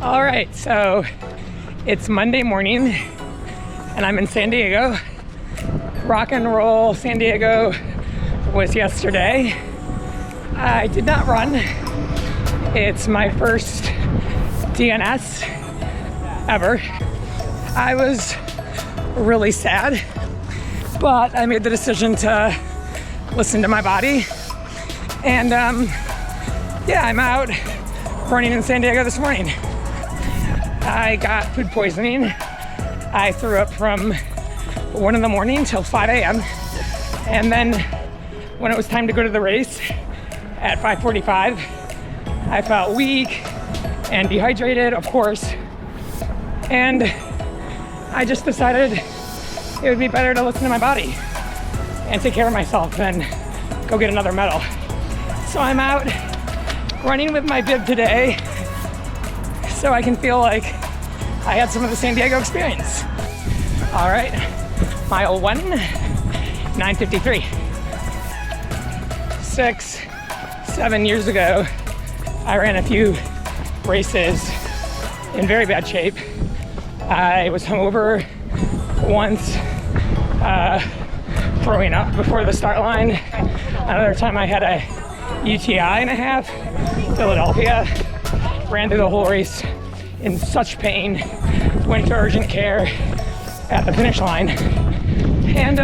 All right, so it's Monday morning and I'm in San Diego. Rock and roll San Diego was yesterday. I did not run. It's my first DNS ever. I was really sad, but I made the decision to listen to my body. And yeah, I'm out running in San Diego this morning. I got food poisoning. I threw up from 1 in the morning till 5 a.m. And then when it was time to go to the race at 5:45, I felt weak and dehydrated, of course. And I just decided it would be better to listen to my body and take care of myself than go get another medal. So I'm out running with my bib today so I can feel like I had some of the San Diego experience. All right, mile 1, 9:53. 6, 7 years ago, I ran a few races in very bad shape. I was hungover once, throwing up before the start line. Another time I had a UTI and a half, Philadelphia. Ran through the whole race in such pain, went to urgent care at the finish line. And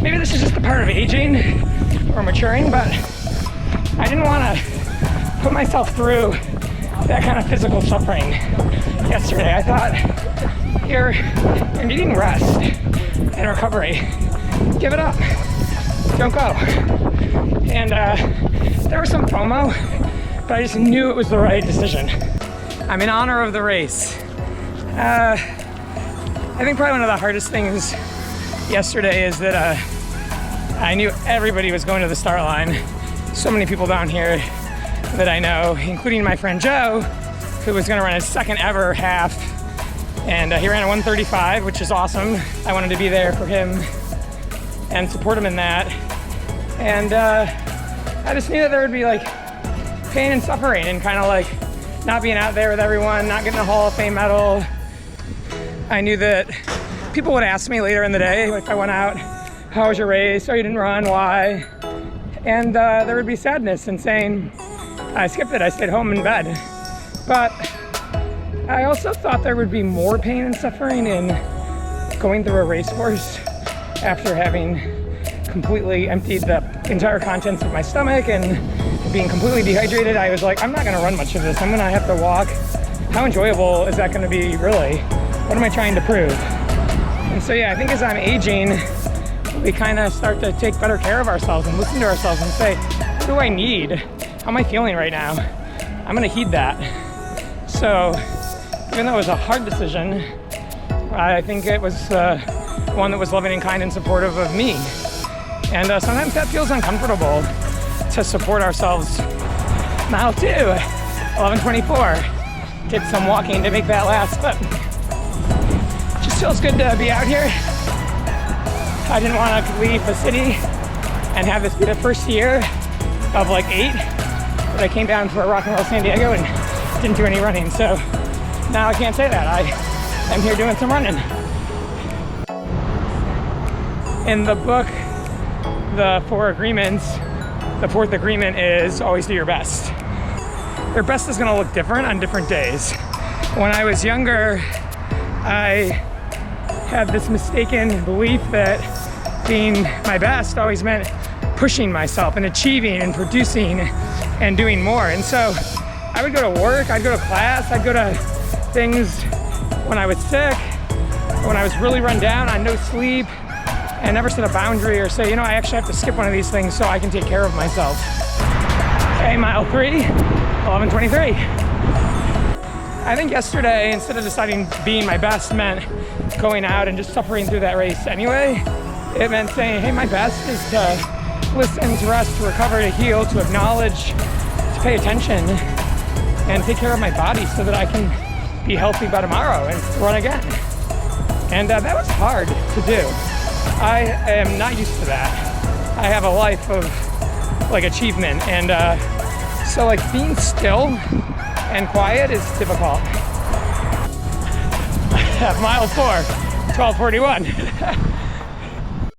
maybe this is just a part of aging or maturing, but I didn't want to put myself through that kind of physical suffering yesterday. I thought, you're needing rest and recovery. Give it up. Don't go. And there was some FOMO, but I just knew it was the right decision. I'm in honor of the race. I think probably one of the hardest things yesterday is that I knew everybody was going to the start line. So many people down here that I know, including my friend Joe, who was gonna run his second ever half. And he ran a 1:35, which is awesome. I wanted to be there for him and support him in that. And I just knew that there would be like pain and suffering and kind of like not being out there with everyone, not getting a Hall of Fame medal. I knew that people would ask me later in the day if I went out, how was your race? Oh, you didn't run, why? And there would be sadness in saying, I skipped it, I stayed home in bed. But I also thought there would be more pain and suffering in going through a race course after having completely emptied the entire contents of my stomach and being completely dehydrated. I was like, I'm not gonna run much of this. I'm gonna have to walk. How enjoyable is that gonna be, really? What am I trying to prove? And so yeah, I think as I'm aging, we kind of start to take better care of ourselves and listen to ourselves and say, what do I need? How am I feeling right now? I'm gonna heed that. So even though it was a hard decision, I think it was one that was loving and kind and supportive of me. And sometimes that feels uncomfortable to support ourselves. Mile 2, 11:24. Did some walking to make that last, but just feels good to be out here. I didn't want to leave the city and have this be the first year of like 8 that I came down for a rock and roll San Diego and didn't do any running. So now I can't say that. I am here doing some running. In the book, the 4 agreements, the 4th agreement is always do your best. Your best is gonna look different on different days. When I was younger, I had this mistaken belief that being my best always meant pushing myself and achieving and producing and doing more. And so I would go to work, I'd go to class, I'd go to things when I was sick, when I was really run down on no sleep, and never set a boundary or say, you know, I actually have to skip one of these things so I can take care of myself. Okay, mile 3, 11:23. I think yesterday, instead of deciding being my best meant going out and just suffering through that race anyway, it meant saying, hey, my best is to listen, to rest, to recover, to heal, to acknowledge, to pay attention, and take care of my body so that I can be healthy by tomorrow and run again. And that was hard to do. I am not used to that. I have a life of like achievement, and so like being still and quiet is difficult. Mile 4, 12:41.